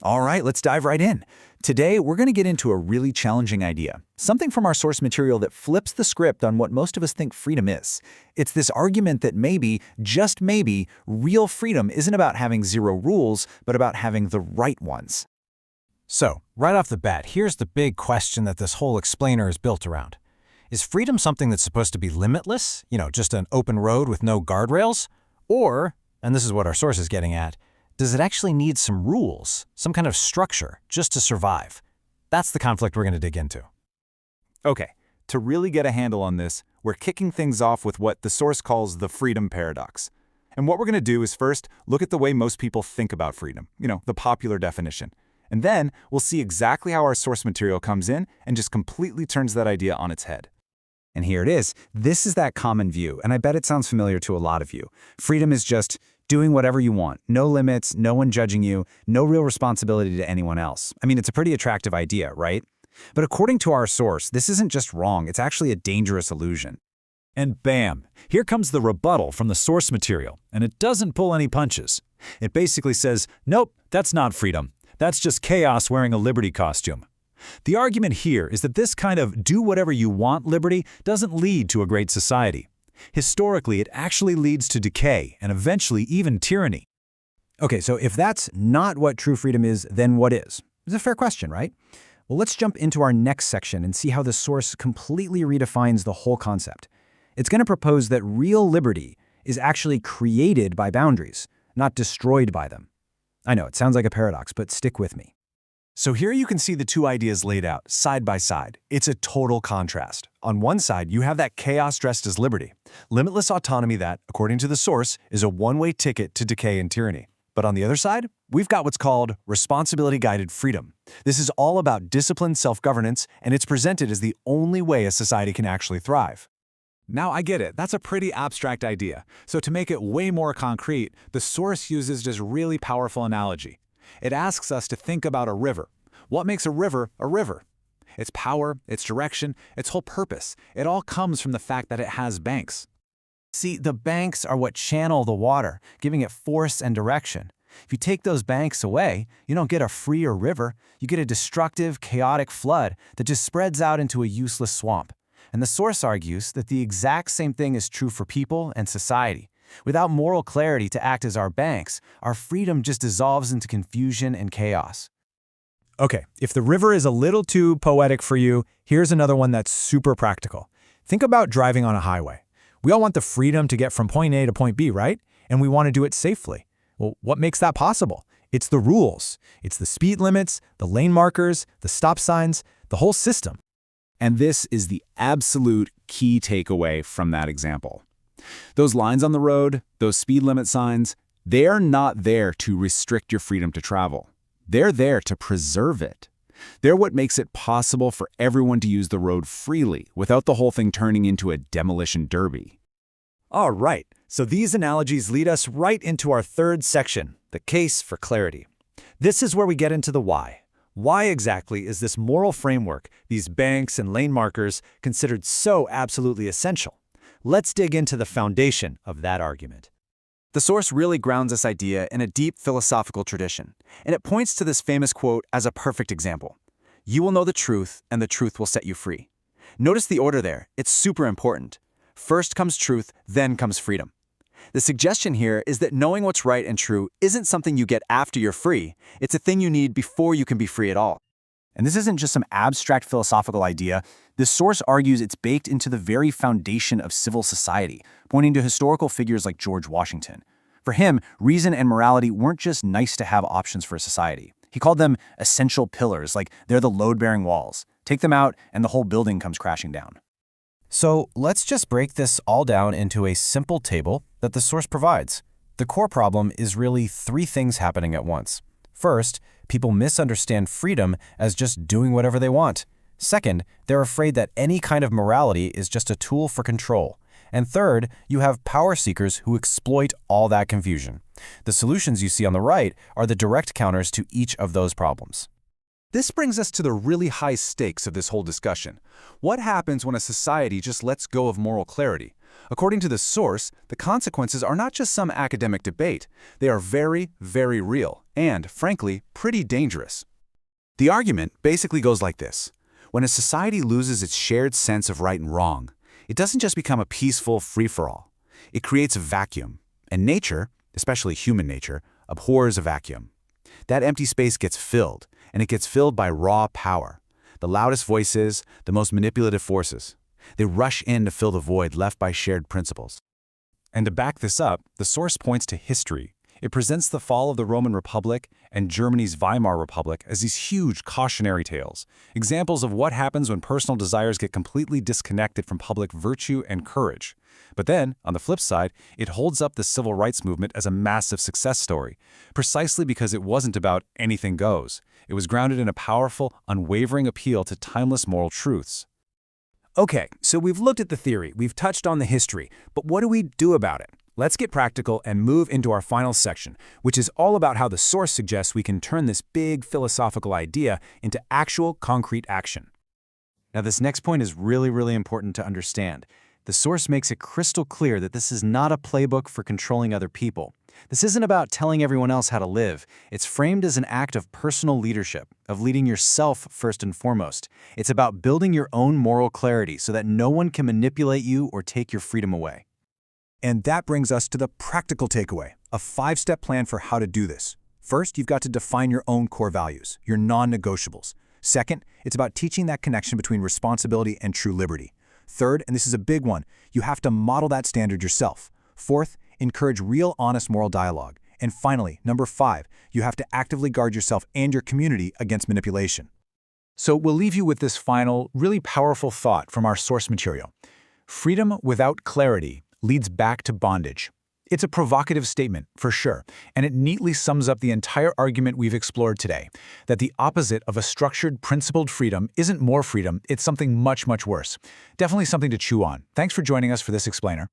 All right, let's dive right in. Today, we're going to get into a really challenging idea, something from our source material that flips the script on what most of us think freedom is. It's this argument that maybe, just maybe, real freedom isn't about having zero rules, but about having the right ones. So, right off the bat, here's the big question that this whole explainer is built around. Is freedom something that's supposed to be limitless, just an open road with no guardrails? Or, and this is what our source is getting at, does it actually need some rules, some kind of structure, just to survive? That's the conflict we're going to dig into. Okay, to really get a handle on this, we're kicking things off with what the source calls the freedom paradox. And what we're going to do is first look at the way most people think about freedom, the popular definition. And then we'll see exactly how our source material comes in and just completely turns that idea on its head. And here it is. This is that common view, and I bet it sounds familiar to a lot of you. Freedom is just doing whatever you want. No limits, no one judging you, no real responsibility to anyone else. I mean, it's a pretty attractive idea, right? But according to our source, this isn't just wrong, it's actually a dangerous illusion. And bam, here comes the rebuttal from the source material, and it doesn't pull any punches. It basically says, nope, that's not freedom. That's just chaos wearing a liberty costume. The argument here is that this kind of do-whatever-you-want liberty doesn't lead to a great society. Historically, it actually leads to decay and eventually even tyranny. Okay, so if that's not what true freedom is, then what is? It's a fair question, right? Well, let's jump into our next section and see how the source completely redefines the whole concept. It's going to propose that real liberty is actually created by boundaries, not destroyed by them. I know, it sounds like a paradox, but stick with me. So here you can see the two ideas laid out, side by side. It's a total contrast. On one side, you have that chaos dressed as liberty, limitless autonomy that, according to the source, is a one-way ticket to decay and tyranny. But on the other side, we've got what's called responsibility-guided freedom. This is all about disciplined self-governance, and it's presented as the only way a society can actually thrive. Now, I get it. That's a pretty abstract idea. So to make it way more concrete, the source uses this really powerful analogy. It asks us to think about a river. What makes a river a river? Its power, its direction, its whole purpose. It all comes from the fact that it has banks. See, the banks are what channel the water, giving it force and direction. If you take those banks away, you don't get a freer river. You get a destructive, chaotic flood that just spreads out into a useless swamp. And the source argues that the exact same thing is true for people and society. Without moral clarity to act as our banks, our freedom just dissolves into confusion and chaos. Okay, if the river is a little too poetic for you, here's another one that's super practical. Think about driving on a highway. We all want the freedom to get from point A to point B, right? And we want to do it safely. Well, what makes that possible? It's the rules. It's the speed limits, the lane markers, the stop signs, the whole system. And this is the absolute key takeaway from that example. Those lines on the road, those speed limit signs, they're not there to restrict your freedom to travel. They're there to preserve it. They're what makes it possible for everyone to use the road freely without the whole thing turning into a demolition derby. All right, so these analogies lead us right into our third section, the case for clarity. This is where we get into the why. Why exactly is this moral framework, these banks and lane markers, considered so absolutely essential? Let's dig into the foundation of that argument. The source really grounds this idea in a deep philosophical tradition, and it points to this famous quote as a perfect example. You will know the truth, and the truth will set you free. Notice the order there. It's super important. First comes truth, then comes freedom. The suggestion here is that knowing what's right and true isn't something you get after you're free. It's a thing you need before you can be free at all. And this isn't just some abstract philosophical idea. The source argues it's baked into the very foundation of civil society, pointing to historical figures like George Washington. For him, reason and morality weren't just nice-to-have options for society. He called them essential pillars, like they're the load-bearing walls. Take them out, and the whole building comes crashing down. So let's just break this all down into a simple table that the source provides. The core problem is really three things happening at once. First, people misunderstand freedom as just doing whatever they want. Second, they're afraid that any kind of morality is just a tool for control. And third, you have power seekers who exploit all that confusion. The solutions you see on the right are the direct counters to each of those problems. This brings us to the really high stakes of this whole discussion. What happens when a society just lets go of moral clarity? According to the source, the consequences are not just some academic debate. They are very, very real and, frankly, pretty dangerous. The argument basically goes like this. When a society loses its shared sense of right and wrong, it doesn't just become a peaceful free-for-all. It creates a vacuum. And nature, especially human nature, abhors a vacuum. That empty space gets filled, and it gets filled by raw power. The loudest voices, the most manipulative forces. They rush in to fill the void left by shared principles. And to back this up, the source points to history. It presents the fall of the Roman Republic and Germany's Weimar Republic as these huge cautionary tales, examples of what happens when personal desires get completely disconnected from public virtue and courage. But then, on the flip side, it holds up the civil rights movement as a massive success story, precisely because it wasn't about anything goes. It was grounded in a powerful, unwavering appeal to timeless moral truths. Okay, so we've looked at the theory, we've touched on the history, but what do we do about it? Let's get practical and move into our final section, which is all about how the source suggests we can turn this big philosophical idea into actual concrete action. Now, this next point is really, really important to understand. The source makes it crystal clear that this is not a playbook for controlling other people. This isn't about telling everyone else how to live. It's framed as an act of personal leadership, of leading yourself first and foremost. It's about building your own moral clarity so that no one can manipulate you or take your freedom away. And that brings us to the practical takeaway, a 5-step plan for how to do this. First, you've got to define your own core values, your non-negotiables. Second, it's about teaching that connection between responsibility and true liberty. Third, and this is a big one, you have to model that standard yourself. Fourth, encourage real, honest moral dialogue. And finally, number 5, you have to actively guard yourself and your community against manipulation. So we'll leave you with this final, really powerful thought from our source material. Freedom without clarity leads back to bondage. It's a provocative statement, for sure, and it neatly sums up the entire argument we've explored today, that the opposite of a structured, principled freedom isn't more freedom, it's something much, much worse. Definitely something to chew on. Thanks for joining us for this explainer.